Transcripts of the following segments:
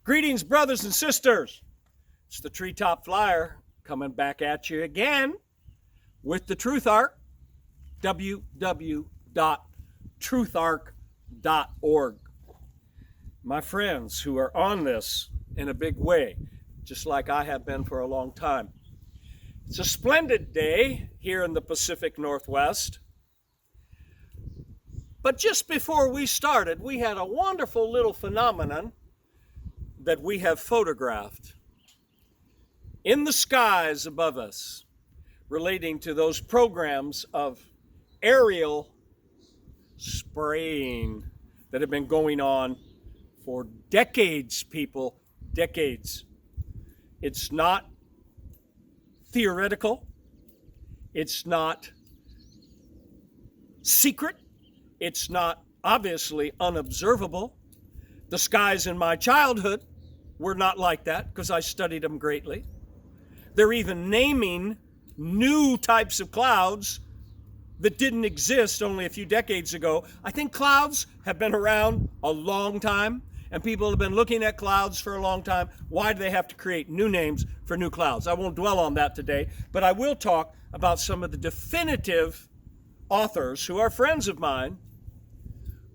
Greetings, brothers and sisters. It's the Treetop Flyer coming back at you again with the Truth Arc, www.trutharc.org. My friends who are on this in a big way, just like I have been for a long time. It's a splendid day here in the Pacific Northwest. But just before we started, we had a wonderful little phenomenon that we have photographed in the skies above us relating to those programs of aerial spraying that have been going on for decades, people, decades. It's not theoretical. It's not secret. It's not obviously unobservable. The skies in my childhood were not like that because I studied them greatly. They're even naming new types of clouds that didn't exist only a few decades ago. I think clouds have been around a long time, and people have been looking at clouds for a long time. Why do they have to create new names for new clouds? I won't dwell on that today, but I will talk about some of the definitive authors who are friends of mine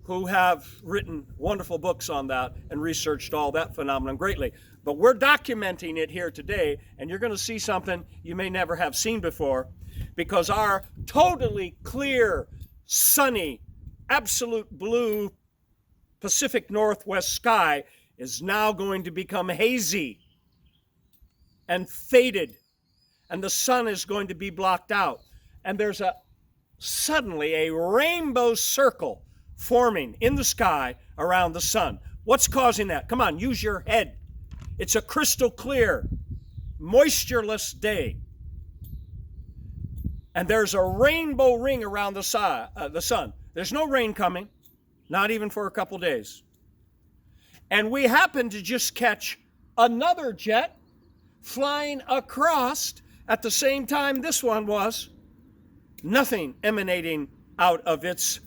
who have written wonderful books on that and researched all that phenomenon greatly. But we're documenting it here today, and you're going to see something you may never have seen before, because our totally clear, sunny, absolute blue Pacific Northwest sky is now going to become hazy and faded, and the sun is going to be blocked out. And there's suddenly a rainbow circle forming in the sky around the sun. What's causing that? Come on, use your head. It's a crystal clear, moistureless day. And there's a rainbow ring around the sun. There's no rain coming, not even for a couple days. And we happen to just catch another jet flying across at the same time this one was. Nothing emanating out of its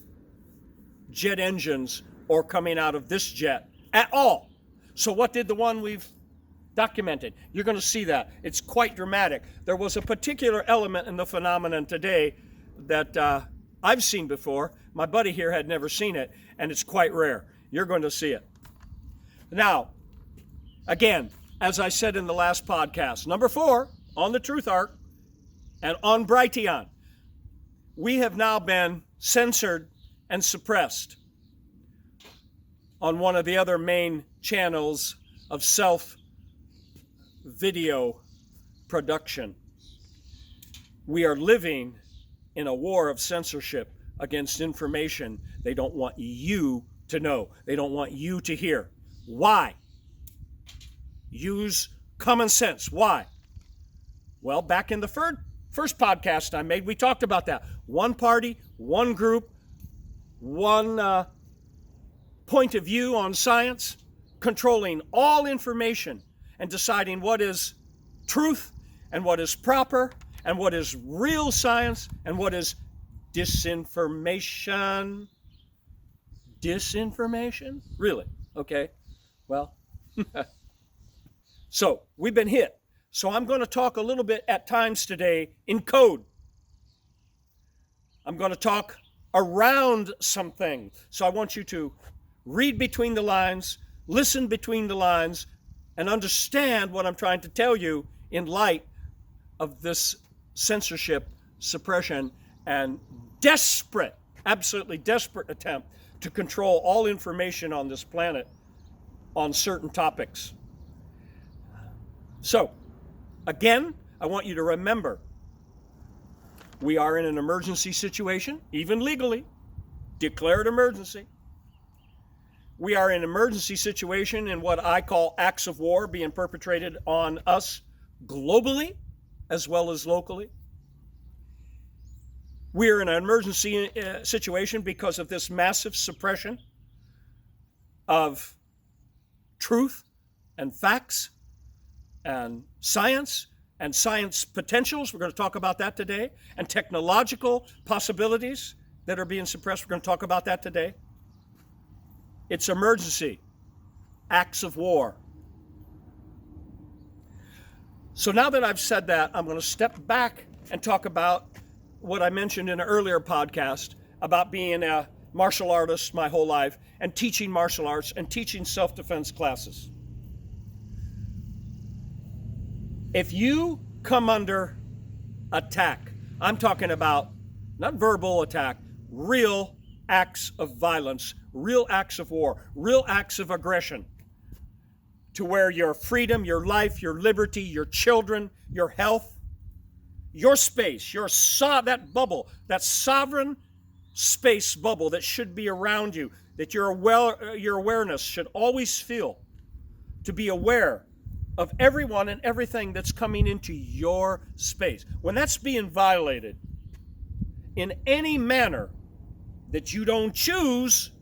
jet engines or coming out of this jet at all. So what did the one we've documented? You're going to see that. It's quite dramatic. There was a particular element in the phenomenon today that I've seen before. My buddy here had never seen it, and it's quite rare. You're going to see it. Now, again, as I said in the last podcast, number 4 on the Truth Arc and on Brighteon, we have now been censored and suppressed on one of the other main channels of self-video production. We are living in a war of censorship against information they don't want you to know. They don't want you to hear. Why? Use common sense. Why? Well, back in the first podcast I made, we talked about that. One party, one group, one point of view on science, controlling all information and deciding what is truth and what is proper and what is real science and what is disinformation. Disinformation? Really? Okay. Well, so we've been hit. So I'm going to talk a little bit at times today in code. I'm going to talk around something. So I want you to read between the lines, listen between the lines, and understand what I'm trying to tell you in light of this censorship, suppression, and desperate, absolutely desperate attempt to control all information on this planet on certain topics. So, again, I want you to remember, we are in an emergency situation, even legally, declared emergency. We are in an emergency situation in what I call acts of war being perpetrated on us globally as well as locally. We are in an emergency situation because of this massive suppression of truth and facts and science potentials. We're going to talk about that today. And technological possibilities that are being suppressed. We're going to talk about that today. It's emergency, acts of war. So now that I've said that, I'm going to step back and talk about what I mentioned in an earlier podcast about being a martial artist my whole life and teaching martial arts and teaching self-defense classes. If you come under attack, I'm talking about not verbal attack, real acts of violence, real acts of war, real acts of aggression, to where your freedom, your life, your liberty, your children, your health, your space, that bubble, that sovereign space bubble that should be around you, that your awareness should always feel, to be aware of everyone and everything that's coming into your space. When that's being violated in any manner that you don't choose,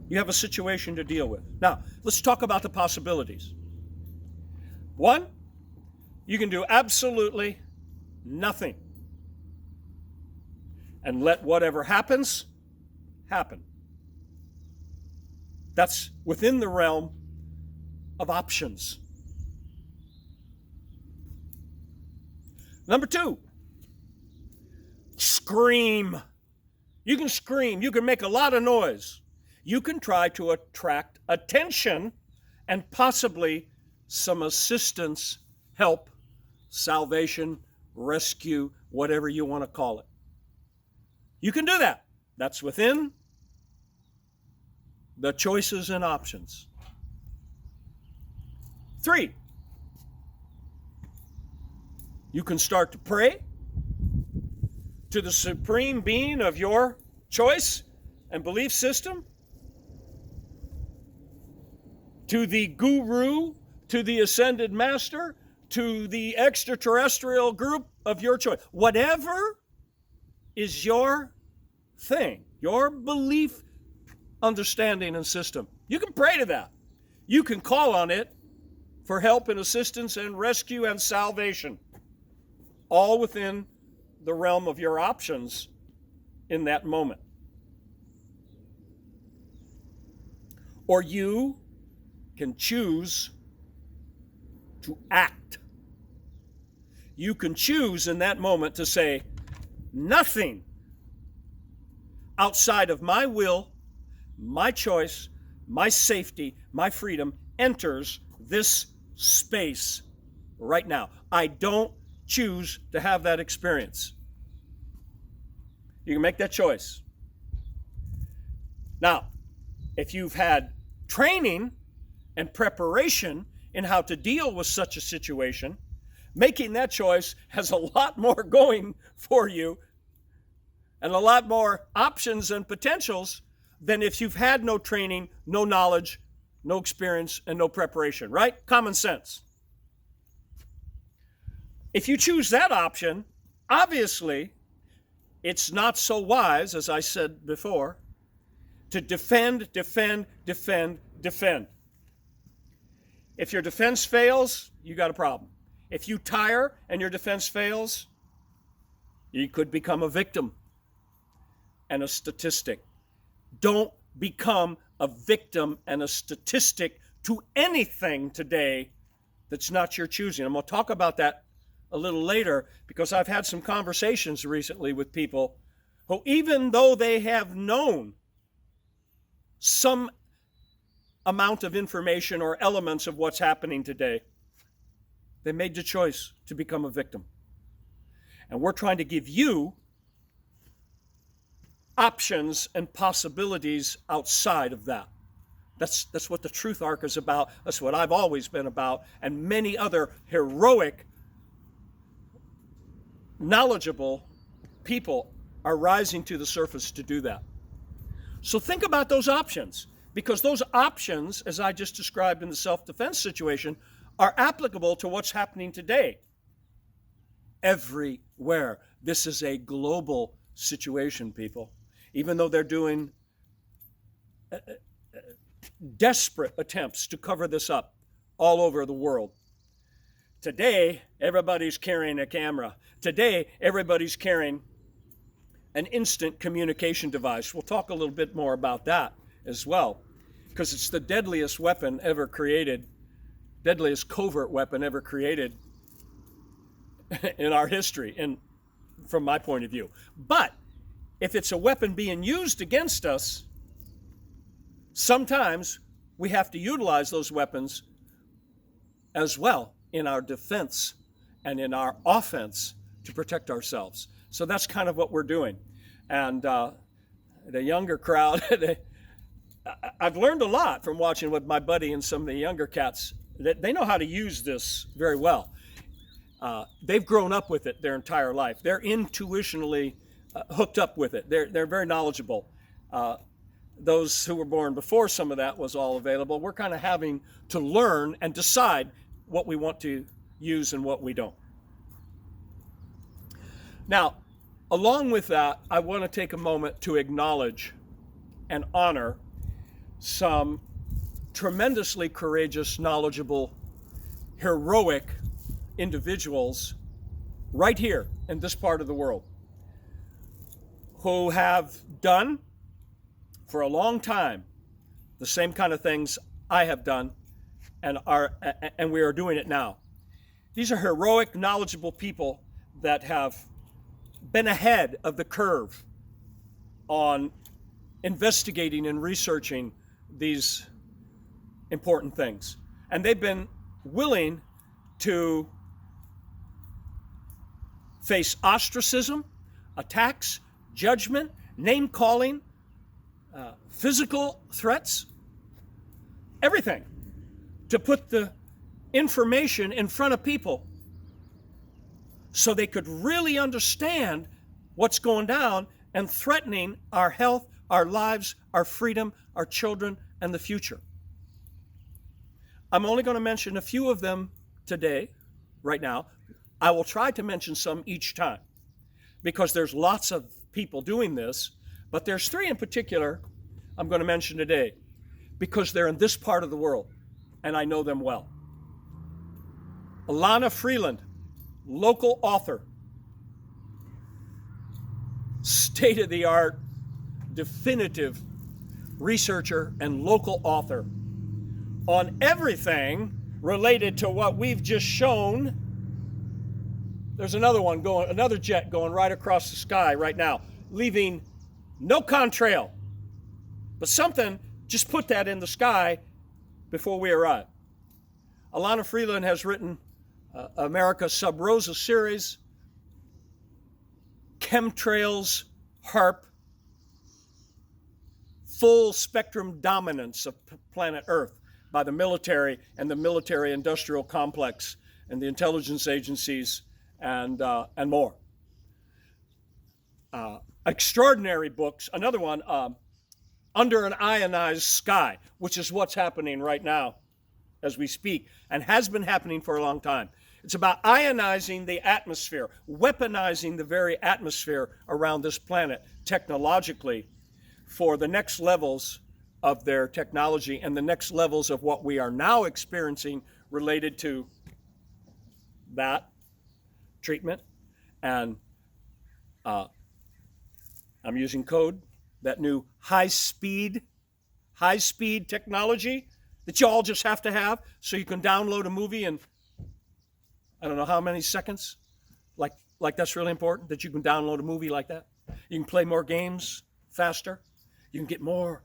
you have a situation to deal with. Now, let's talk about the possibilities. One, you can do absolutely nothing and let whatever happens, happen. That's within the realm of options. Number two, scream. You can scream. You can make a lot of noise. You can try to attract attention and possibly some assistance, help, salvation, rescue, whatever you want to call it. You can do that. That's within the choices and options. Three, you can start to pray to the supreme being of your choice and belief system, to the guru, to the ascended master, to the extraterrestrial group of your choice. Whatever is your thing, your belief, understanding, and system, you can pray to that. You can call on it for help and assistance and rescue and salvation, all within the realm of your options in that moment. Or you can choose to act. You can choose in that moment to say, nothing outside of my will, my choice, my safety, my freedom enters this space right now. I don't choose to have that experience. You can make that choice. Now, if you've had training and preparation in how to deal with such a situation, making that choice has a lot more going for you and a lot more options and potentials than if you've had no training, no knowledge, no experience, and no preparation, right? Common sense. If you choose that option, obviously, it's not so wise, as I said before, to defend. If your defense fails, you got a problem. If you tire and your defense fails, you could become a victim and a statistic. Don't become a victim and a statistic to anything today that's not your choosing. I'm going to talk about that a little later because I've had some conversations recently with people who, even though they have known some amount of information or elements of what's happening today, they made the choice to become a victim. And we're trying to give you options and possibilities outside of that. That's what the Truth Arc is about. That's what I've always been about. And many other heroic, knowledgeable people are rising to the surface to do that. So think about those options, because those options, as I just described in the self-defense situation, are applicable to what's happening today. Everywhere. This is a global situation, people. Even though they're doing desperate attempts to cover this up all over the world. Today, everybody's carrying a camera. Today, everybody's carrying an instant communication device. We'll talk a little bit more about that as well. because it's the deadliest weapon ever created, deadliest covert weapon ever created in our history, and from my point of view. But if it's a weapon being used against us, sometimes we have to utilize those weapons as well in our defense and in our offense to protect ourselves. So that's kind of what we're doing. And the younger crowd, I've learned a lot from watching with my buddy and some of the younger cats. They know how to use this very well. They've grown up with it their entire life. They're intuitionally hooked up with it. They're very knowledgeable. Those who were born before some of that was all available, we're kind of having to learn and decide what we want to use and what we don't. Now, along with that, I want to take a moment to acknowledge and honor some tremendously courageous, knowledgeable, heroic individuals right here in this part of the world who have done for a long time the same kind of things I have done and we are doing it now. These are heroic, knowledgeable people that have been ahead of the curve on investigating and researching these important things. And they've been willing to face ostracism, attacks, judgment, name-calling, physical threats, everything, to put the information in front of people so they could really understand what's going down and threatening our health, our lives, our freedom, our children, and the future. I'm only going to mention a few of them today, right now. I will try to mention some each time because there's lots of people doing this, but there's three in particular I'm going to mention today because they're in this part of the world and I know them well. Alana Freeland, local author, state-of-the-art, definitive researcher and local author on everything related to what we've just shown. There's another jet going right across the sky right now, leaving no contrail, but something just put that in the sky before we arrive. Alana Freeland has written America's Sub Rosa series, Chemtrails, HARP, Full Spectrum Dominance of Planet Earth by the military and the military-industrial complex and the intelligence agencies and more. Extraordinary books. Another one, Under an Ionized Sky, which is what's happening right now as we speak and has been happening for a long time. It's about ionizing the atmosphere, weaponizing the very atmosphere around this planet technologically for the next levels of their technology and the next levels of what we are now experiencing related to that treatment. And I'm using code, that new high-speed technology that you all just have to have so you can download a movie in I don't know how many seconds. Like that's really important, that you can download a movie like that. You can play more games faster. You can get more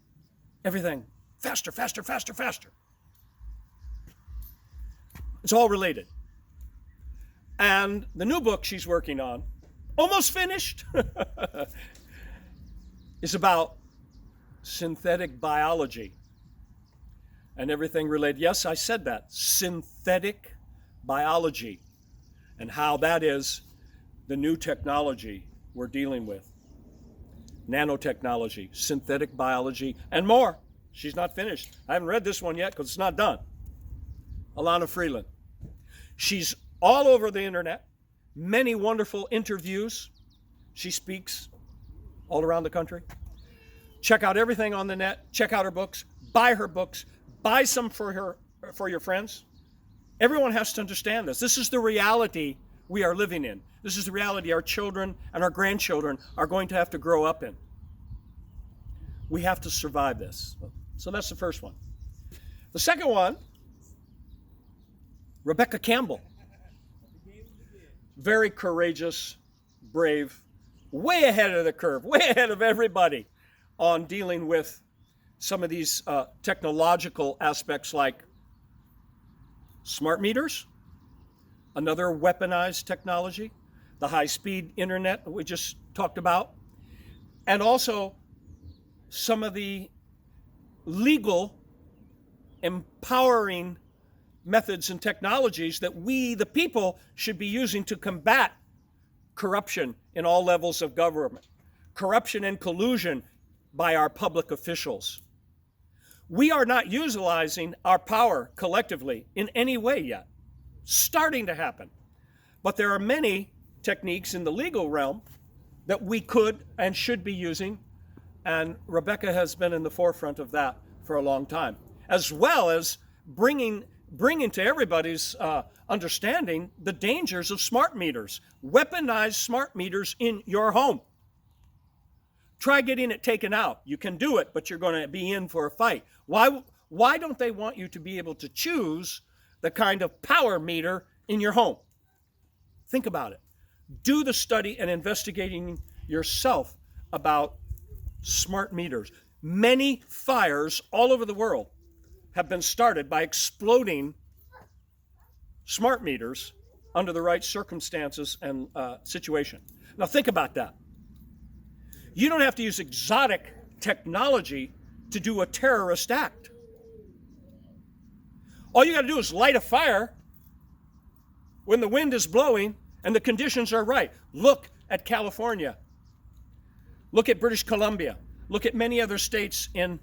everything faster. It's all related. And the new book she's working on, almost finished, is about synthetic biology and everything related. Yes, I said that. Synthetic biology and how that is the new technology we're dealing with. Nanotechnology, synthetic biology, and more. She's not finished. I haven't read this one yet because it's not done. Alana Freeland. She's all over the internet. Many wonderful interviews. She speaks all around the country. Check out everything on the net. Check out her books. Buy her books. Buy some for your friends. Everyone has to understand this. This is the reality we are living in. This is the reality our children and our grandchildren are going to have to grow up in. We have to survive this. So that's the first one. The second one, Rebecca Campbell. Very courageous, brave, way ahead of the curve, way ahead of everybody on dealing with some of these technological aspects like smart meters, another weaponized technology, the high-speed internet that we just talked about, and also some of the legal empowering methods and technologies that we, the people, should be using to combat corruption in all levels of government, corruption and collusion by our public officials. We are not utilizing our power collectively in any way yet. Starting to happen. But there are many techniques in the legal realm that we could and should be using, and Rebecca has been in the forefront of that for a long time, as well as bringing to everybody's understanding the dangers of smart meters, weaponized smart meters in your home. Try getting it taken out. You can do it, but you're going to be in for a fight. Why don't they want you to be able to choose the kind of power meter in your home? Think about it. Do the study and investigating yourself about smart meters. Many fires all over the world have been started by exploding smart meters under the right circumstances and situation. Now think about that. You don't have to use exotic technology to do a terrorist act. All you got to do is light a fire when the wind is blowing and the conditions are right. Look at California. Look at British Columbia. Look at many other states in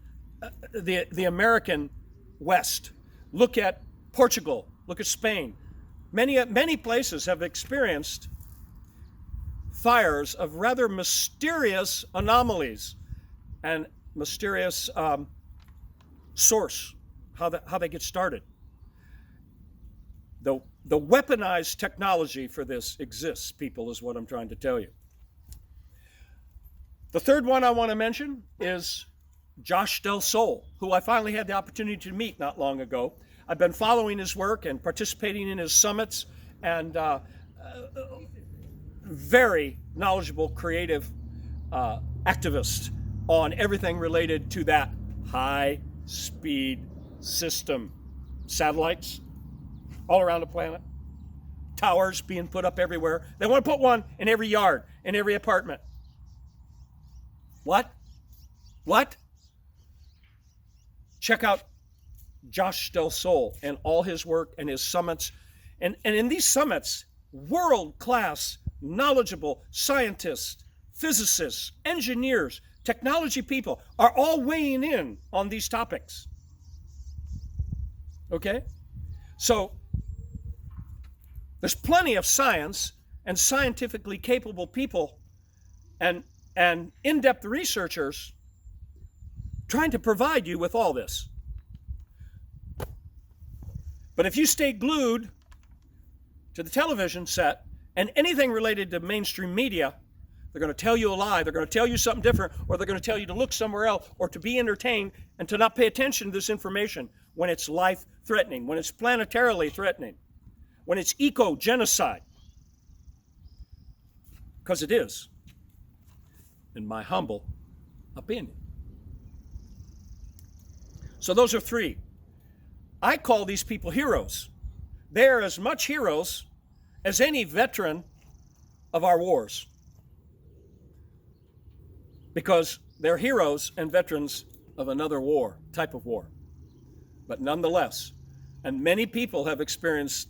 the American West. Look at Portugal. Look at Spain. Many places have experienced fires of rather mysterious anomalies and mysterious source, how they get started. The weaponized technology for this exists, people, is what I'm trying to tell you. The third one I want to mention is Josh Del Sol, who I finally had the opportunity to meet not long ago. I've been following his work and participating in his summits, and very knowledgeable, creative activist on everything related to that high-speed system. Satellites all around the planet, towers being put up everywhere. They want to put one in every yard, in every apartment. What? Check out Josh Del Sol and all his work and his summits. And in these summits, world-class, knowledgeable scientists, physicists, engineers, technology people are all weighing in on these topics. Okay? So, there's plenty of science and scientifically capable people and in-depth researchers trying to provide you with all this. But if you stay glued to the television set and anything related to mainstream media, they're going to tell you a lie, they're going to tell you something different, or they're going to tell you to look somewhere else, or to be entertained and to not pay attention to this information when it's life-threatening, when it's planetarily threatening, when it's eco-genocide. Because it is, in my humble opinion. So those are three. I call these people heroes. They're as much heroes as any veteran of our wars, because they're heroes and veterans of another war, type of war. But nonetheless, and many people have experienced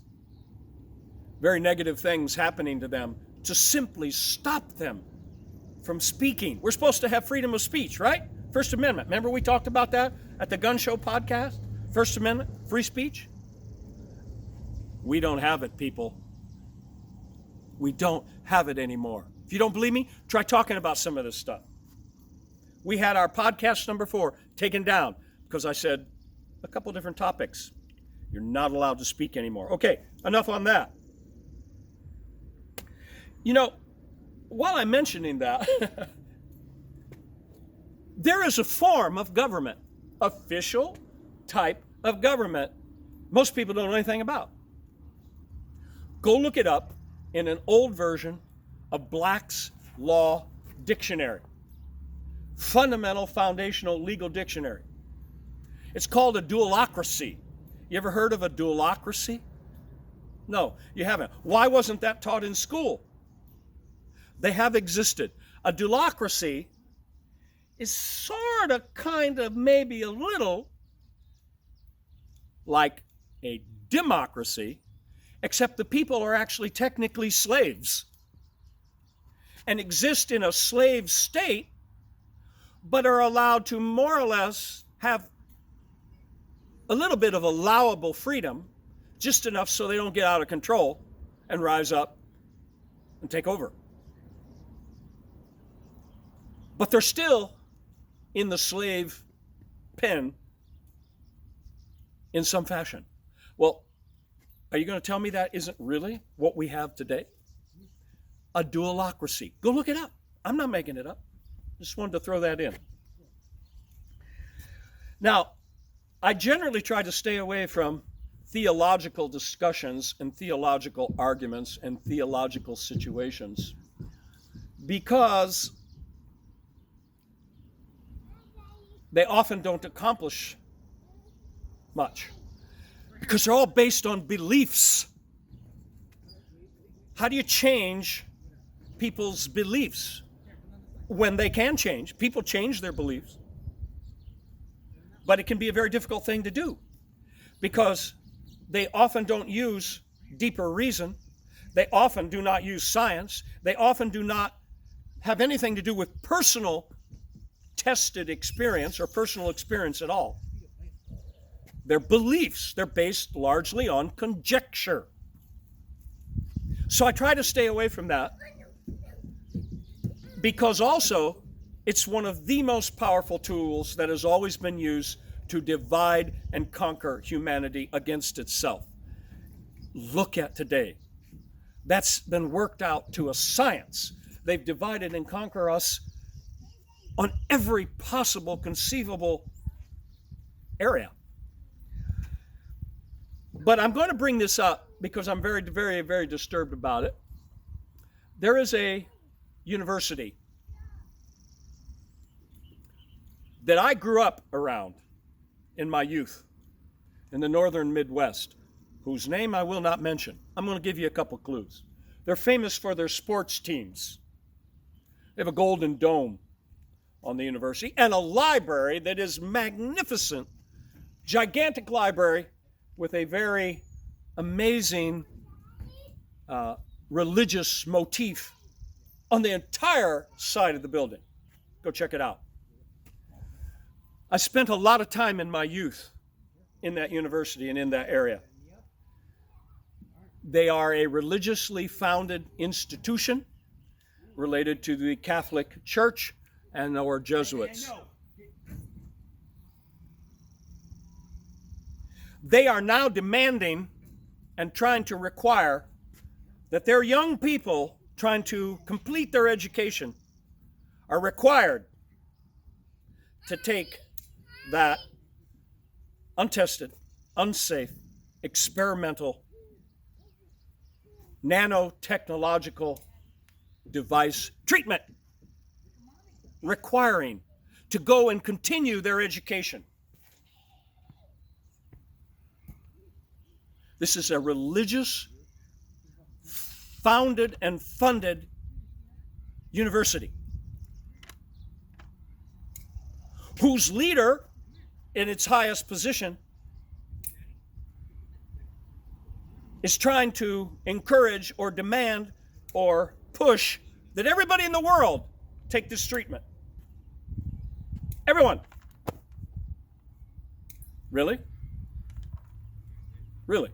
very negative things happening to them to simply stop them from speaking. We're supposed to have freedom of speech, right? First Amendment. Remember we talked about that at the Gun Show podcast? First Amendment, free speech? We don't have it, people. We don't have it anymore. If you don't believe me, try talking about some of this stuff. We had our podcast number 4 taken down because I said a couple different topics. You're not allowed to speak anymore. Okay, enough on that. You know, while I'm mentioning that, there is a form of government official type of government most people don't know anything about. Go look it up in an old version of Black's Law Dictionary, fundamental foundational legal dictionary. It's called a dualocracy. You ever heard of a dualocracy? No, you haven't. Why wasn't that taught in school? They have existed. A dualocracy is sort of, kind of, maybe a little like a democracy, except the people are actually technically slaves and exist in a slave state, but are allowed to more or less have a little bit of allowable freedom, just enough so they don't get out of control and rise up and take over. But they're still in the slave pen in some fashion. Well, are you going to tell me that isn't really what we have today? A dualocracy. Go look it up. I'm not making it up. Just wanted to throw that in. Now, I generally try to stay away from theological discussions and theological arguments and theological situations because they often don't accomplish much, because they're all based on beliefs. How do you change people's beliefs when they can change? People change their beliefs, but it can be a very difficult thing to do because they often don't use deeper reason. They often do not use science. They often do not have anything to do with personal tested experience or personal experience at all. Their beliefs, they're based largely on conjecture. So I try to stay away from that because also it's one of the most powerful tools that has always been used to divide and conquer humanity against itself. Look at today. That's been worked out to a science. They've divided and conquered us on every possible conceivable area. But I'm going to bring this up because I'm very, very, very disturbed about it. There is a university that I grew up around in my youth in the northern Midwest, whose name I will not mention. I'm going to give you a couple clues. They're famous for their sports teams. They have a golden dome on the university and a library that is magnificent, gigantic library with a very amazing religious motif on the entire side of the building. Go check it out. I spent a lot of time in my youth in that university and in that area. They are a religiously founded institution related to the Catholic Church and or Jesuits. They are now demanding and trying to require that their young people trying to complete their education are required to take that untested, unsafe, experimental, nanotechnological device treatment, requiring to go and continue their education. This is a religious, founded and funded university whose leader in its highest position is trying to encourage or demand or push that everybody in the world take this treatment. Everyone. Really? Really?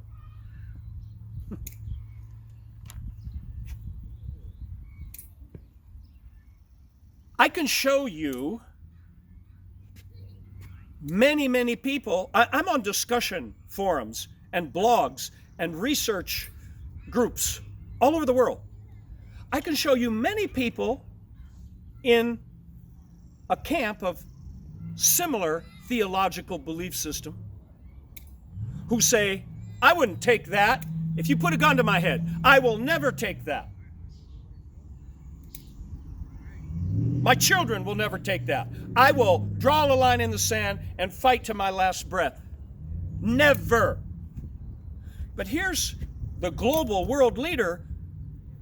I can show you many people. I'm on discussion forums and blogs and research groups all over the world. I can show you many people in a camp of similar theological belief system who say, I wouldn't take that. If you put a gun to my head, I will never take that. My children will never take that. I will draw a line in the sand and fight to my last breath. Never. But here's the global world leader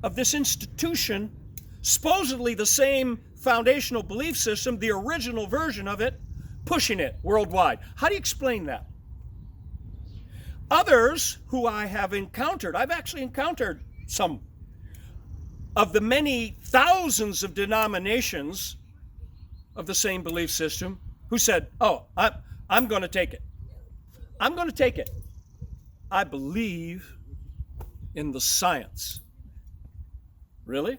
of this institution, supposedly the same foundational belief system, the original version of it, pushing it worldwide. How do you explain that? Others who I have encountered, I've actually encountered some of the many thousands of denominations of the same belief system who said, oh, I'm going to take it. I'm going to take it. I believe in the science. Really?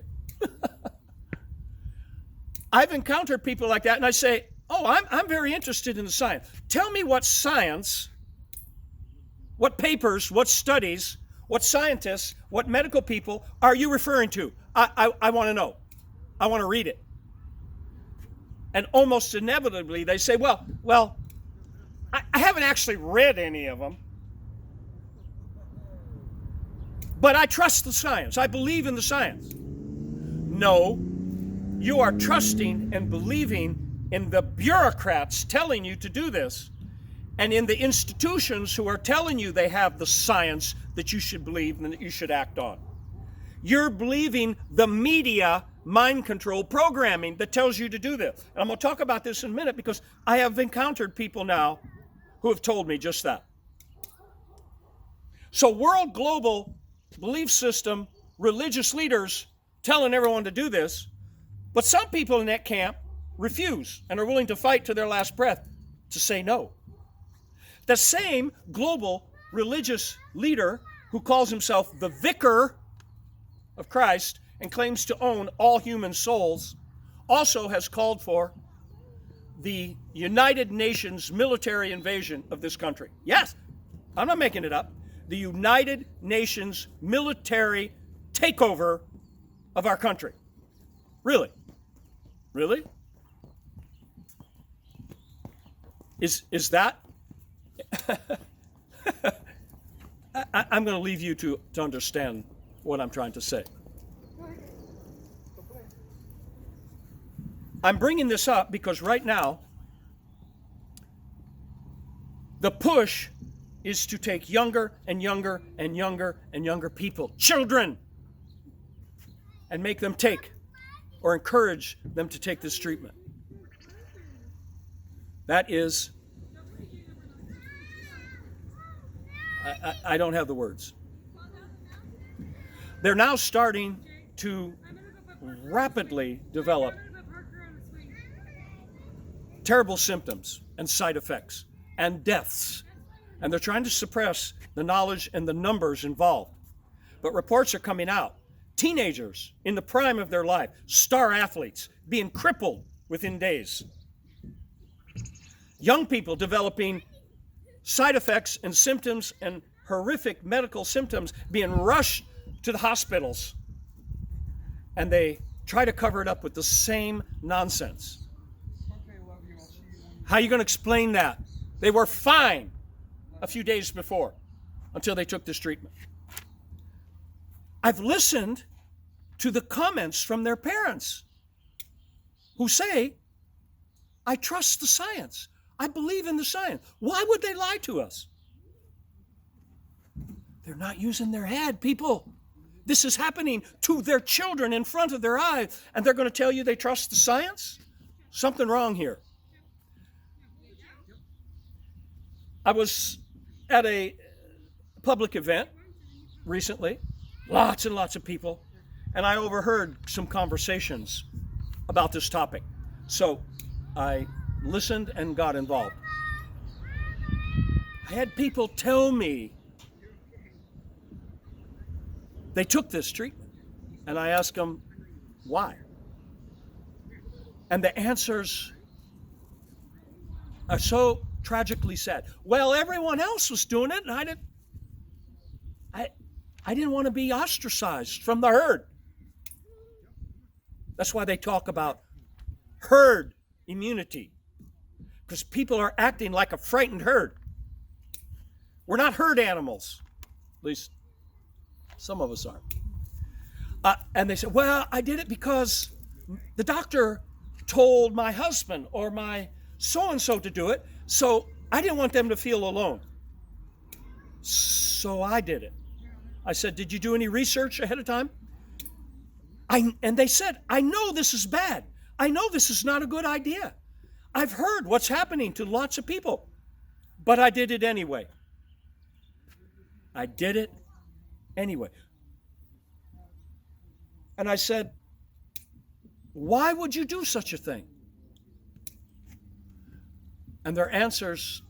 I've encountered people like that, and I say, oh, I'm very interested in the science. Tell me what science, what papers, what studies, what scientists, what medical people are you referring to? I want to know. I want to read it. And almost inevitably they say, well, I haven't actually read any of them, but I trust the science. I believe in the science. No, you are trusting and believing in the bureaucrats telling you to do this, and in the institutions who are telling you they have the science that you should believe and that you should act on. You're believing the media mind control programming that tells you to do this. And I'm going to talk about this in a minute because I have encountered people now who have told me just that. So world global belief system, religious leaders telling everyone to do this, but some people in that camp refuse and are willing to fight to their last breath to say no. The same global religious leader who calls himself the vicar of Christ and claims to own all human souls also has called for the United Nations military invasion of this country. Yes, I'm not making it up. The United Nations military takeover of our country. Really? Really? Is that? I'm going to leave you to understand what I'm trying to say. I'm bringing this up because right now, the push is to take younger and younger and younger and younger people, children, and make them take or encourage them to take this treatment. That is, I don't have the words. They're now starting to rapidly develop terrible symptoms and side effects and deaths. And they're trying to suppress the knowledge and the numbers involved. But reports are coming out. Teenagers in the prime of their life, star athletes, being crippled within days. Young people developing side effects and symptoms and horrific medical symptoms, being rushed to the hospitals. And they try to cover it up with the same nonsense. How are you going to explain that? They were fine a few days before until they took this treatment. I've listened to the comments from their parents who say, I trust the science. I believe in the science. Why would they lie to us? They're not using their head, people. This is happening to their children in front of their eyes, and they're going to tell you they trust the science? Something wrong here. I was at a public event recently, lots and lots of people, and I overheard some conversations about this topic. So I listened and got involved. I had people tell me they took this treatment, and I asked them why. And the answers are so tragically sad. Well, everyone else was doing it, and I didn't want to be ostracized from the herd. That's why they talk about herd immunity. because people are acting like a frightened herd. We're not herd animals. At least some of us are. And they said, well, I did it because the doctor told my husband or my so-and-so to do it, so I didn't want them to feel alone. So I did it. I said, did you do any research ahead of time? And they said, I know this is bad. I know this is not a good idea. I've heard what's happening to lots of people, but I did it anyway. I did it anyway. And I said, why would you do such a thing? And their answers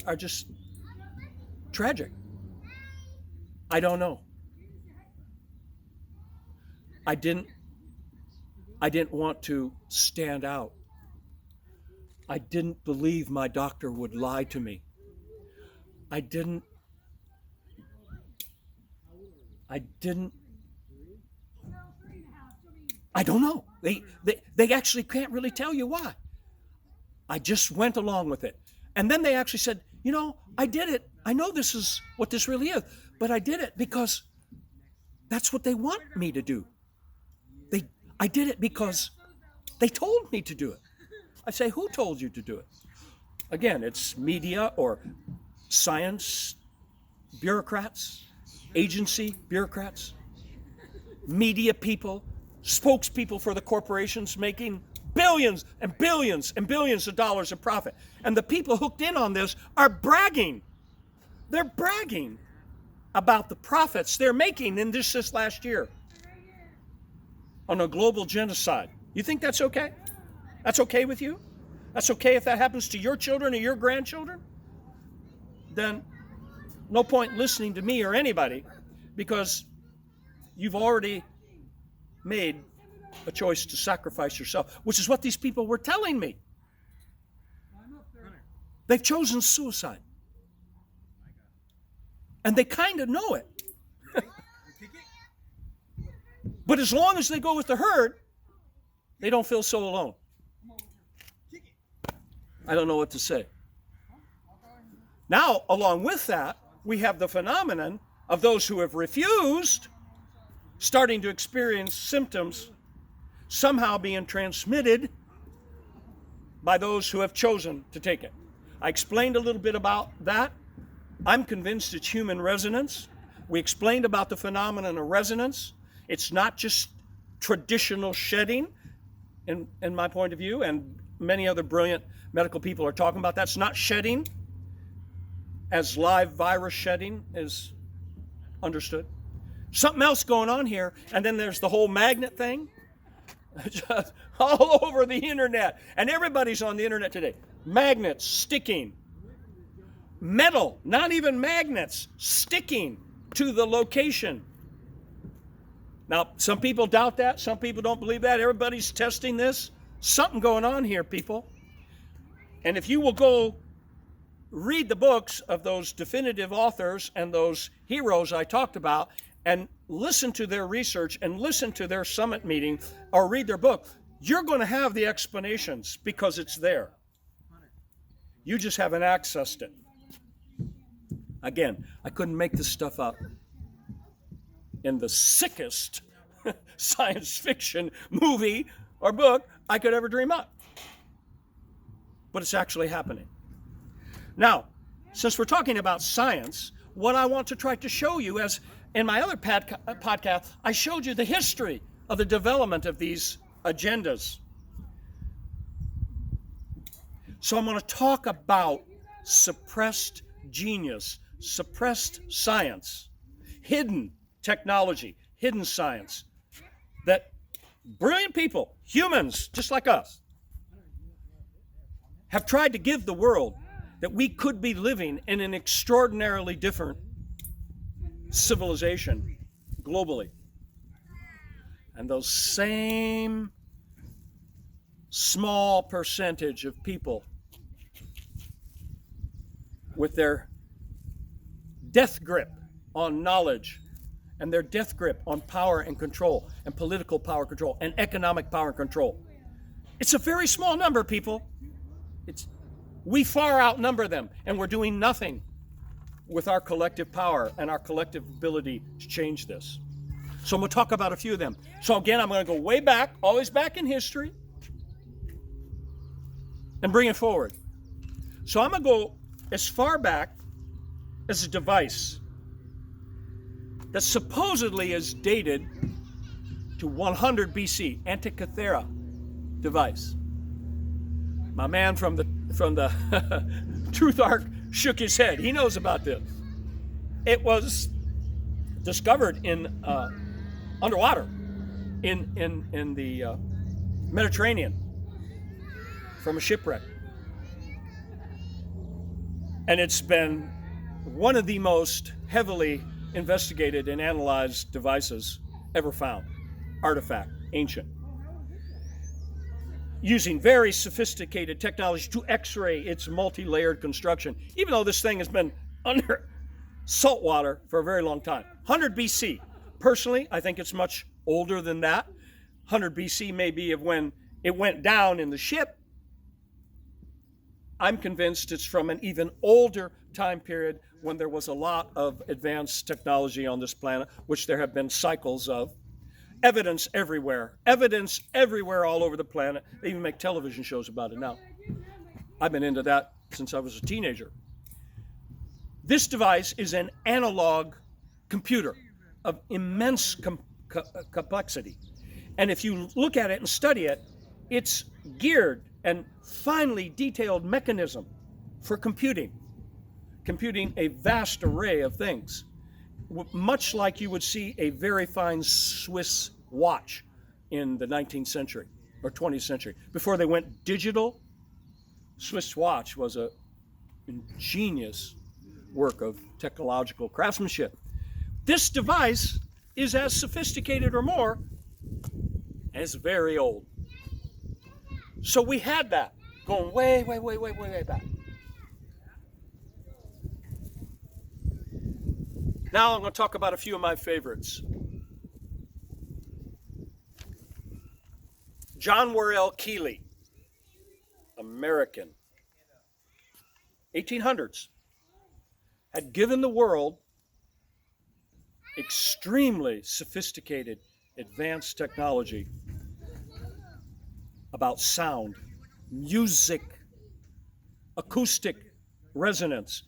are just tragic. I don't know. I didn't want to stand out. I didn't believe my doctor would lie to me. I don't know. They actually can't really tell you why. I just went along with it. And then they actually said, you know, I did it. I know this is what this really is, but I did it because that's what they want me to do. I did it because they told me to do it. I say, who told you to do it? Again, it's media or science bureaucrats, agency bureaucrats, media people, spokespeople for the corporations making billions and billions and billions of dollars of profit. And the people hooked in on this are bragging. They're bragging about the profits they're making in this last year on a global genocide. You think that's okay? That's okay with you? That's okay if that happens to your children or your grandchildren? Then no point listening to me or anybody, because you've already made a choice to sacrifice yourself, which is what these people were telling me. They've chosen suicide. And they kind of know it. But as long as they go with the herd, they don't feel so alone. I don't know what to say. Now, along with that, we have the phenomenon of those who have refused starting to experience symptoms somehow being transmitted by those who have chosen to take it. I explained a little bit about that. I'm convinced it's human resonance. We explained about the phenomenon of resonance. It's not just traditional shedding, in my point of view, and many other brilliant medical people are talking about that. It's not shedding as live virus shedding is understood. Something else going on here, and then there's the whole magnet thing. Just all over the internet, and everybody's on the internet today. Magnets sticking. Metal, not even magnets, sticking to the location. Now, some people doubt that. Some people don't believe that. Everybody's testing this. Something going on here, people. And if you will go read the books of those definitive authors and those heroes I talked about and listen to their research and listen to their summit meeting or read their book, you're going to have the explanations because it's there. You just haven't accessed it. Again, I couldn't make this stuff up. In the sickest science fiction movie or book I could ever dream up. But it's actually happening. Now, since we're talking about science, what I want to try to show you, as in my other podcast, I showed you the history of the development of these agendas. So I'm going to talk about suppressed genius, suppressed science, hidden technology, hidden science, that brilliant people, humans just like us, have tried to give the world, that we could be living in an extraordinarily different civilization globally. And those same small percentage of people with their death grip on knowledge and their death grip on power and control and political power control and economic power control. It's a very small number, people. We far outnumber them, and we're doing nothing with our collective power and our collective ability to change this. So I'm going to talk about a few of them. So again, I'm going to go way back, always back in history, and bring it forward. So I'm going to go as far back as a device that supposedly is dated to 100 BC, Antikythera device. My man from the Truth Ark shook his head. He knows about this. It was discovered in underwater in the Mediterranean from a shipwreck. And it's been one of the most heavily investigated and analyzed devices ever found. Artifact, ancient. Using very sophisticated technology to x-ray its multi-layered construction, even though this thing has been under salt water for a very long time. 100 BC. Personally, I think it's much older than that. 100 BC may be of when it went down in the ship. I'm convinced it's from an even older time period when there was a lot of advanced technology on this planet, which there have been cycles of. Evidence everywhere all over the planet. They even make television shows about it now. I've been into that since I was a teenager. This device is an analog computer of immense complexity. And if you look at it and study it, it's geared and finely detailed mechanism for computing a vast array of things. Much like you would see a very fine Swiss watch in the 19th century or 20th century. Before they went digital, Swiss watch was a ingenious work of technological craftsmanship. This device is as sophisticated or more, and it's very old. So we had that going way back. Now I'm going to talk about a few of my favorites. John Worrell Keeley, American, 1800s, had given the world extremely sophisticated, advanced technology about sound, music, acoustic resonance,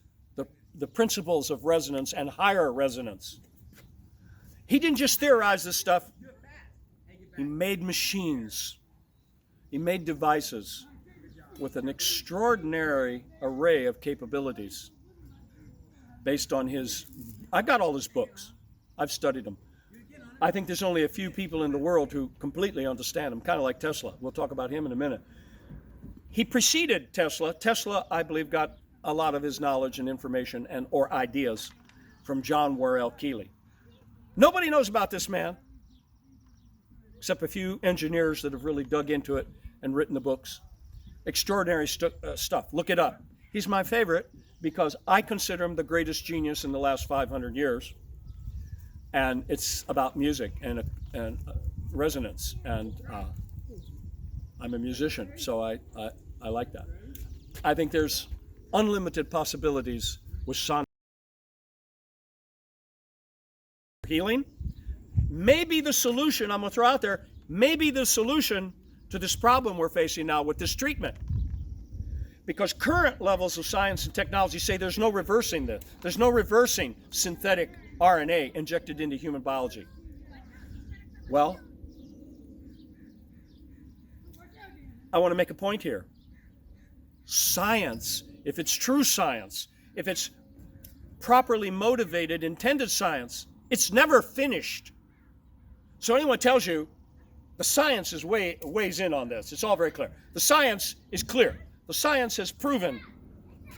the principles of resonance and higher resonance. He didn't just theorize this stuff. He made machines. He made devices with an extraordinary array of capabilities based on I got all his books. I've studied them. I think there's only a few people in the world who completely understand them, kind of like Tesla. We'll talk about him in a minute. He preceded Tesla. Tesla, I believe, got a lot of his knowledge and information or ideas from John Worrell Keeley. Nobody knows about this man, except a few engineers that have really dug into it and written the books. Extraordinary stuff. Look it up. He's my favorite because I consider him the greatest genius in the last 500 years. And it's about music and resonance. And I'm a musician, so I like that. I think there's unlimited possibilities with sonic healing. Maybe the solution, I'm going to throw out there, maybe the solution to this problem we're facing now with this treatment. Because current levels of science and technology say there's no reversing this. There's no reversing synthetic RNA injected into human biology. Well, I want to make a point here. Science, if it's true science, if it's properly motivated, intended science, it's never finished. So anyone tells you the science is weighs in on this, it's all very clear. The science is clear. The science has proven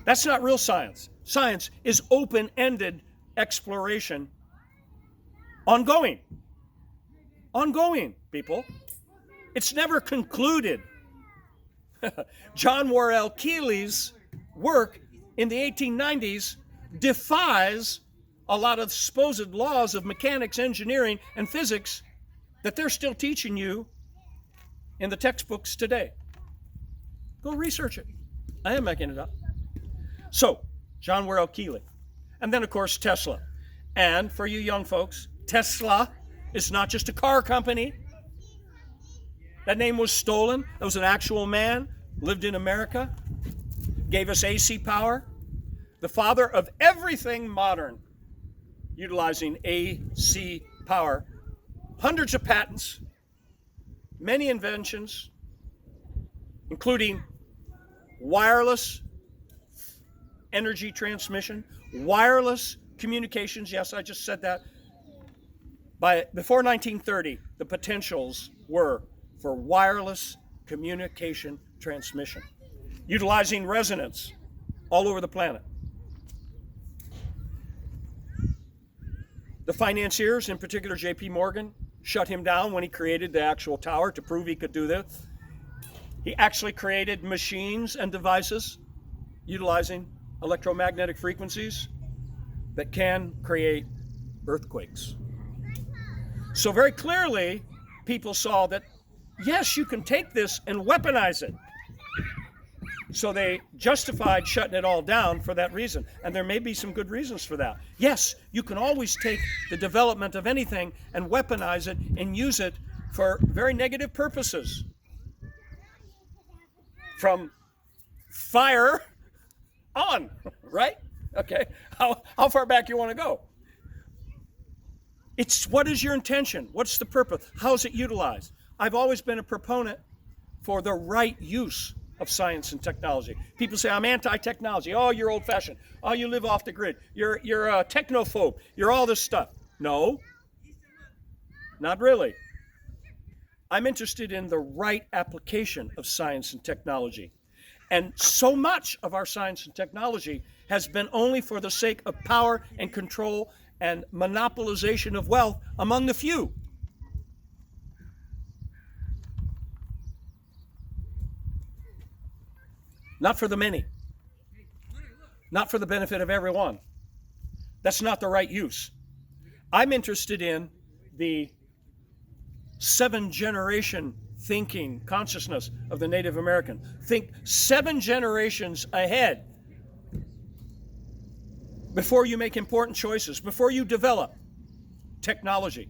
that's not real science. Science is open-ended exploration, ongoing, people. It's never concluded. John Worrell Keeley's work in the 1890s defies a lot of supposed laws of mechanics, engineering, and physics that they're still teaching you in the textbooks today. Go research it. I am making it up. So, John Worrell Keely. And then, of course, Tesla. And for you young folks, Tesla is not just a car company. That name was stolen. That was an actual man, lived in America, gave us AC power. The father of everything modern, utilizing AC power. Hundreds of patents, many inventions, including wireless energy transmission, wireless communications. Yes, I just said that. Before 1930, the potentials were for wireless communication transmission, utilizing resonance all over the planet. The financiers, in particular J.P. Morgan, shut him down when he created the actual tower to prove he could do this. He actually created machines and devices utilizing electromagnetic frequencies that can create earthquakes. So very clearly, people saw that, yes, you can take this and weaponize it. So they justified shutting it all down for that reason. And there may be some good reasons for that. Yes, you can always take the development of anything and weaponize it and use it for very negative purposes. From fire on, right? Okay, how far back you want to go? It's what is your intention? What's the purpose? How is it utilized? I've always been a proponent for the right use of science and technology. People say, I'm anti-technology. Oh, you're old-fashioned. Oh, you live off the grid. You're a technophobe. You're all this stuff. No, not really. I'm interested in the right application of science and technology. And so much of our science and technology has been only for the sake of power and control and monopolization of wealth among the few. Not for the many. Not for the benefit of everyone. That's not the right use. I'm interested in the 7-generation thinking consciousness of the Native American. Think 7 generations ahead before you make important choices, before you develop technology.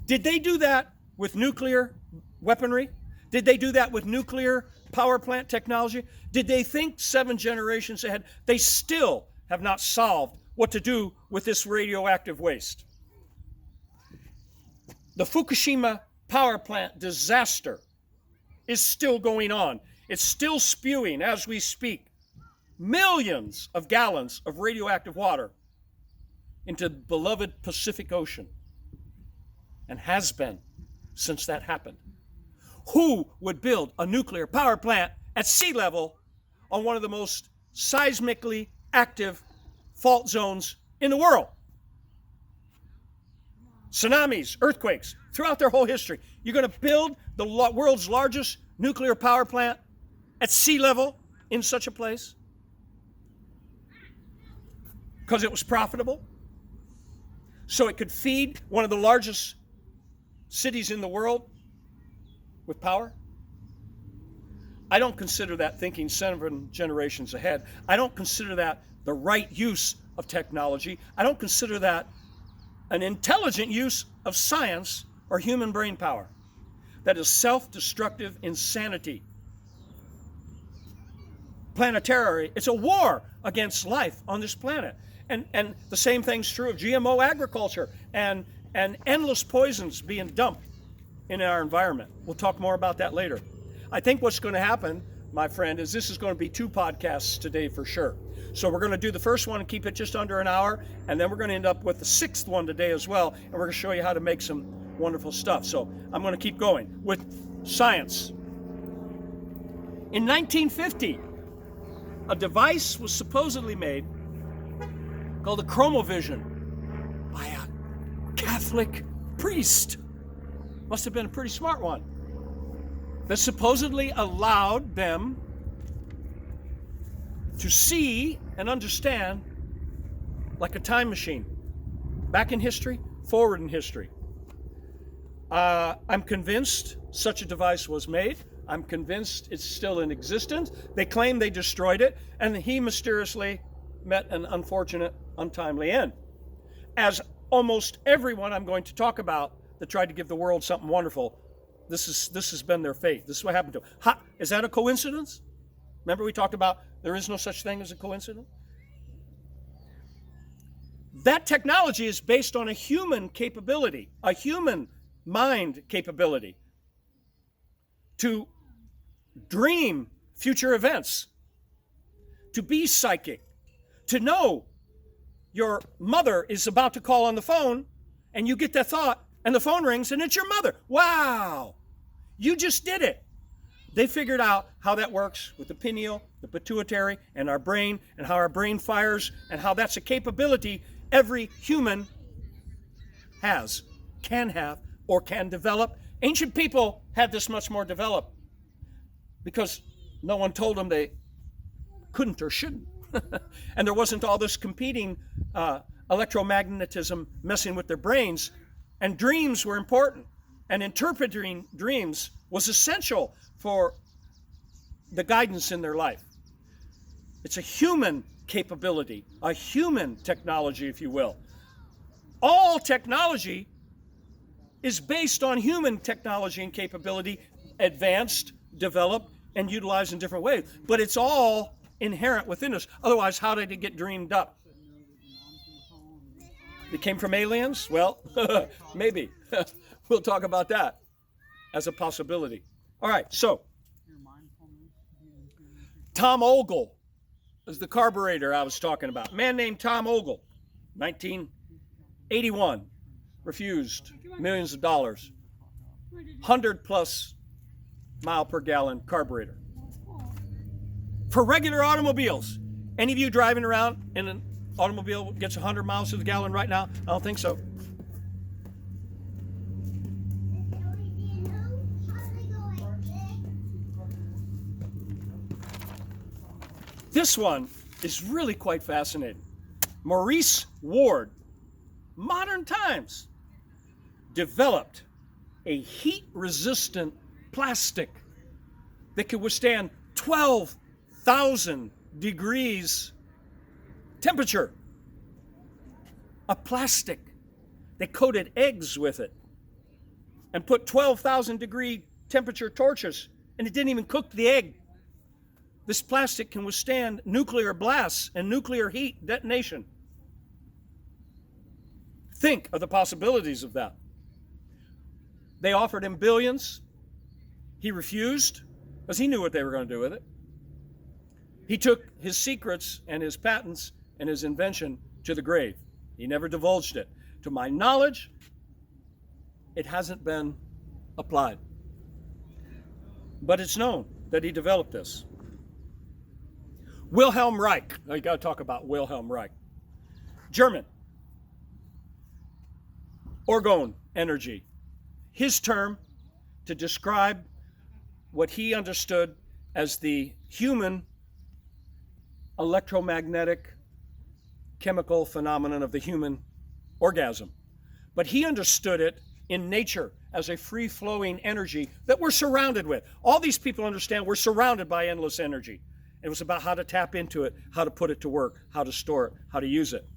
Did they do that with nuclear weaponry? Did they do that with nuclear power plant technology? Did they think 7 generations ahead? They still have not solved what to do with this radioactive waste. The Fukushima power plant disaster is still going on. It's still spewing as we speak millions of gallons of radioactive water into the beloved Pacific Ocean, and has been since that happened. Who would build a nuclear power plant at sea level on one of the most seismically active fault zones in the world? Tsunamis, earthquakes, throughout their whole history. You're going to build the world's largest nuclear power plant at sea level in such a place? Because it was profitable? So it could feed one of the largest cities in the world with power? I don't consider that thinking 7 generations ahead. I don't consider that the right use of technology. I don't consider that an intelligent use of science or human brain power. That is self-destructive insanity. Planetary, it's a war against life on this planet. And the same thing's true of GMO agriculture and endless poisons being dumped in our environment. We'll talk more about that later. I think what's going to happen, my friend, is this is going to be 2 podcasts today for sure. So we're going to do the first one and keep it just under an hour, and then we're going to end up with the 6th one today as well, and we're going to show you how to make some wonderful stuff. So I'm going to keep going with science. In 1950, a device was supposedly made called the chromovision by a Catholic priest. Must have been a pretty smart one. That supposedly allowed them to see and understand like a time machine. Back in history, forward in history. I'm convinced such a device was made. I'm convinced it's still in existence. They claim they destroyed it, and he mysteriously met an unfortunate, untimely end. As almost everyone I'm going to talk about that tried to give the world something wonderful, this has been their fate. This is what happened to them. Is that a coincidence? Remember we talked about there is no such thing as a coincidence? That technology is based on a human capability, a human mind capability to dream future events, to be psychic, to know your mother is about to call on the phone and you get that thought and the phone rings and it's your mother. Wow, you just did it. They figured out how that works with the pineal, the pituitary, and our brain, and how our brain fires, and how that's a capability every human has, can have, or can develop. Ancient people had this much more developed because no one told them they couldn't or shouldn't. And there wasn't all this competing electromagnetism messing with their brains. And dreams were important. And interpreting dreams was essential for the guidance in their life. It's a human capability, a human technology, if you will. All technology is based on human technology and capability, advanced, developed, and utilized in different ways. But it's all inherent within us. Otherwise, how did it get dreamed up? It came from aliens? Well, maybe. We'll talk about that as a possibility. All right, so Tom Ogle is the carburetor I was talking about. A man named Tom Ogle, 1981, refused millions of dollars, 100+ mile per gallon carburetor. For regular automobiles, any of you driving around in an automobile gets 100 miles to the gallon right now? I don't think so. This one is really quite fascinating. Maurice Ward, modern times, developed a heat-resistant plastic that could withstand 12,000 degrees temperature. A plastic. They coated eggs with it and put 12,000 degree temperature torches, and it didn't even cook the egg. This plastic can withstand nuclear blasts and nuclear heat detonation. Think of the possibilities of that. They offered him billions. He refused because he knew what they were going to do with it. He took his secrets and his patents and his invention to the grave. He never divulged it. To my knowledge, it hasn't been applied. But it's known that he developed this. Wilhelm Reich. Now you got to talk about Wilhelm Reich. German. Orgone energy. His term to describe what he understood as the human electromagnetic chemical phenomenon of the human orgasm. But he understood it in nature as a free-flowing energy that we're surrounded with. All these people understand we're surrounded by endless energy. It was about how to tap into it, how to put it to work, how to store it, how to use it.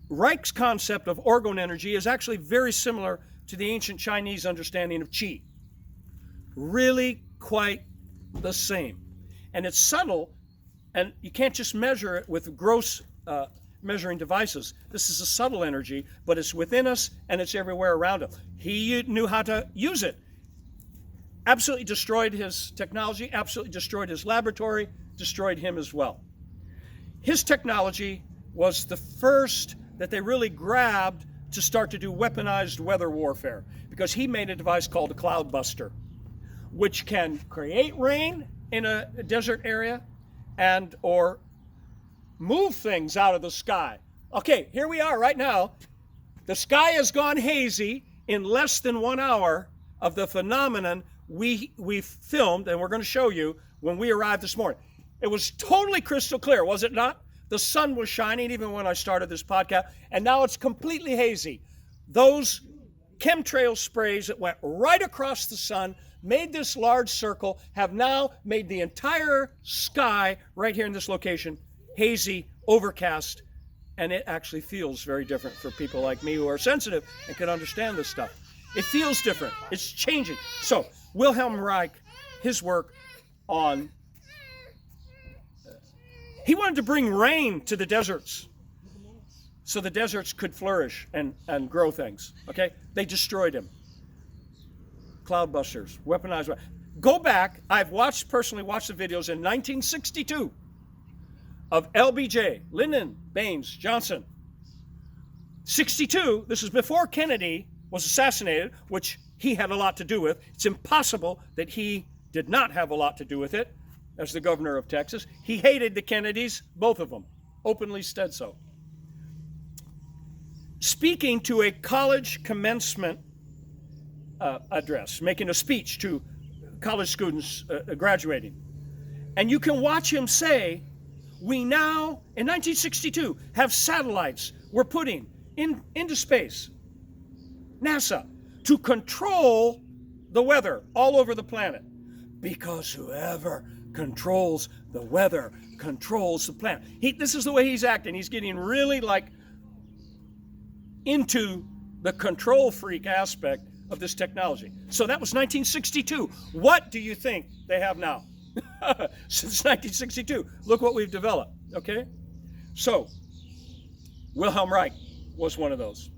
Reich's concept of orgone energy is actually very similar to the ancient Chinese understanding of qi. Really quite the same. And it's subtle, and you can't just measure it with gross measuring devices. This is a subtle energy, but it's within us and it's everywhere around us. He knew how to use it. Absolutely destroyed his technology, absolutely destroyed his laboratory, destroyed him as well. His technology was the first that they really grabbed to start to do weaponized weather warfare, because he made a device called a cloud buster, which can create rain in a desert area and or move things out of the sky. Okay, here we are right now. The sky has gone hazy in less than 1 hour of the phenomenon we filmed, and we're going to show you when we arrived this morning. It was totally crystal clear, was it not? The sun was shining even when I started this podcast, and now it's completely hazy. Those chemtrail sprays that went right across the sun, made this large circle, have now made the entire sky right here in this location hazy, overcast, and it actually feels very different for people like me who are sensitive and can understand this stuff. It feels different. It's changing. So Wilhelm Reich, his work on, he wanted to bring rain to the deserts so the deserts could flourish and grow things, okay? They destroyed him. Cloudbusters, weaponized. Go back, I've personally watched the videos in 1962 of LBJ, Lyndon Baines Johnson. 62, this is before Kennedy was assassinated, which he had a lot to do with. It's impossible that he did not have a lot to do with it as the governor of Texas. He hated the Kennedys, both of them, openly said so. Speaking to a college commencement address, making a speech to college students graduating. And you can watch him say, we now, in 1962, have satellites we're putting into space, NASA, to control the weather all over the planet. Because whoever controls the weather controls the planet. This is the way he's acting. He's getting really into the control freak aspect of this technology. So that was 1962. What do you think they have now? Since 1962. Look what we've developed, okay? So, Wilhelm Reich was one of those.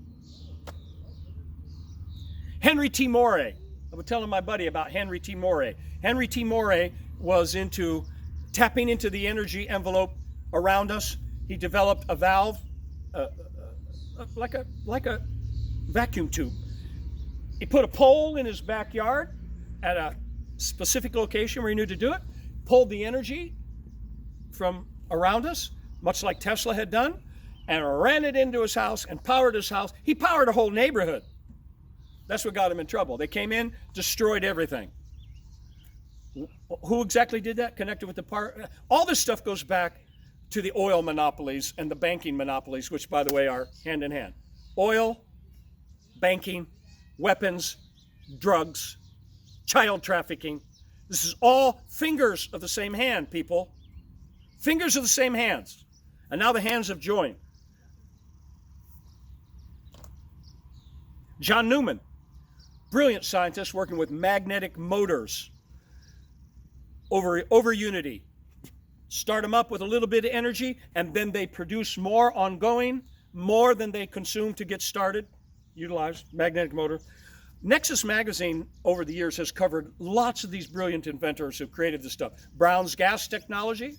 Henry T. Morey. I was telling my buddy about Henry T. Morey. Henry T. Morey was into tapping into the energy envelope around us. He developed a valve, like a vacuum tube. He put a pole in his backyard at a specific location where he knew to do it, pulled the energy from around us, much like Tesla had done, and ran it into his house and powered his house. He powered a whole neighborhood. That's what got him in trouble. They came in, destroyed everything. Who exactly did that? Connected with the part? All this stuff goes back to the oil monopolies and the banking monopolies, which, by the way, are hand in hand. Oil, banking, weapons, drugs, child trafficking. This is all fingers of the same hand, people. Fingers of the same hands. And now the hands have joined. John Newman, brilliant scientist working with magnetic motors over unity. Start them up with a little bit of energy, and then they produce more ongoing, more than they consume to get started. Utilized magnetic motor. Nexus magazine over the years has covered lots of these brilliant inventors who created this stuff. Brown's gas technology.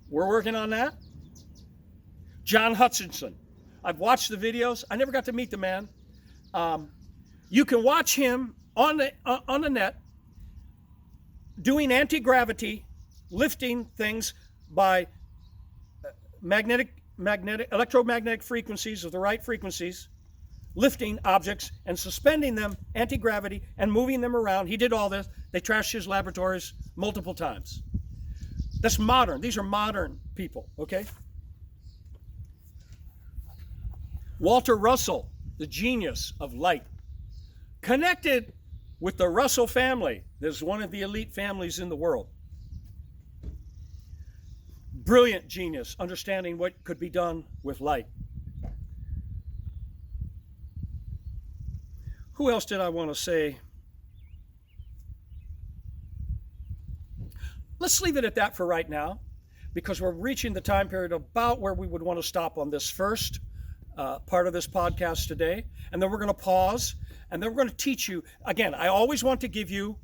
We're working on that. John Hutchinson. I've watched the videos. I never got to meet the man. You can watch him on the net doing anti-gravity, lifting things by electromagnetic frequencies of the right frequencies, lifting objects and suspending them anti-gravity and moving them around. He did all this. They trashed his laboratories multiple times. That's modern. These are modern people, okay? Walter Russell, the genius of light, connected with the Russell family. There's one of the elite families in the world. Brilliant genius, understanding what could be done with light. Who else did I want to say? Let's leave it at that for right now, because we're reaching the time period about where we would want to stop on this first part of this podcast today. And then we're going to pause, and then we're going to teach you. Again, I always want to give you,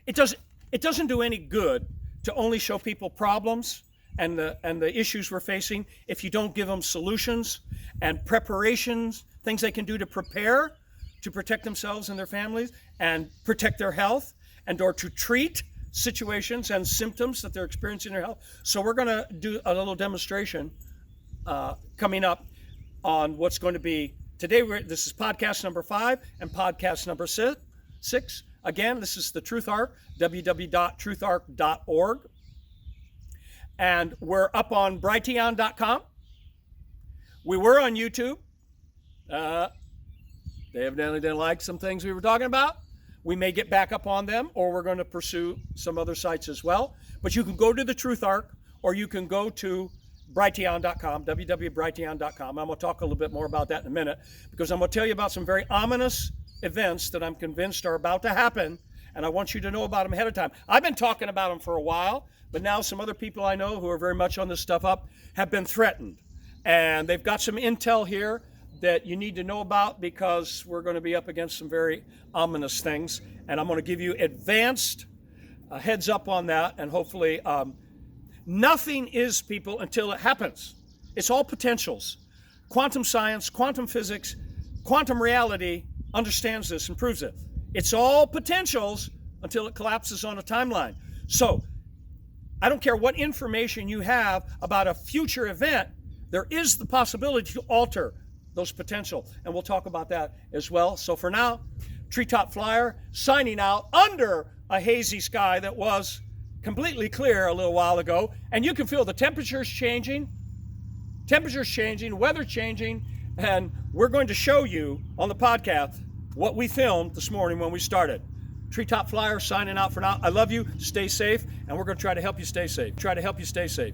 it doesn't do any good to only show people problems and the issues we're facing if you don't give them solutions and preparations, things they can do to prepare to protect themselves and their families and protect their health, and or to treat situations and symptoms that they're experiencing in their health. So we're going to do a little demonstration coming up on what's going to be today. This is podcast number 5 and podcast number 6. Again, this is the Truth Arc, www.trutharc.org. And we're up on Brighteon.com. We were on YouTube. They evidently didn't like some things we were talking about. We may get back up on them, or we're going to pursue some other sites as well. But you can go to the Truth Arc, or you can go to Brighteon.com, www.brighteon.com. I'm going to talk a little bit more about that in a minute, because I'm going to tell you about some very ominous events that I'm convinced are about to happen, and I want you to know about them ahead of time. I've been talking about them for a while, but now some other people I know who are very much on this stuff up have been threatened. And they've got some intel here that you need to know about, because we're going to be up against some very ominous things. And I'm going to give you advanced heads up on that. And hopefully, nothing is, people, until it happens. It's all potentials. Quantum science, quantum physics, quantum reality understands this and proves it. It's all potentials until it collapses on a timeline. So I don't care what information you have about a future event, there is the possibility to alter those potential. And we'll talk about that as well. So for now, Treetop Flyer signing out under a hazy sky that was completely clear a little while ago. And you can feel the temperatures changing, weather changing. And we're going to show you on the podcast what we filmed this morning when we started. Treetop Flyer signing out for now. I love you. Stay safe. And we're going to try to help you stay safe.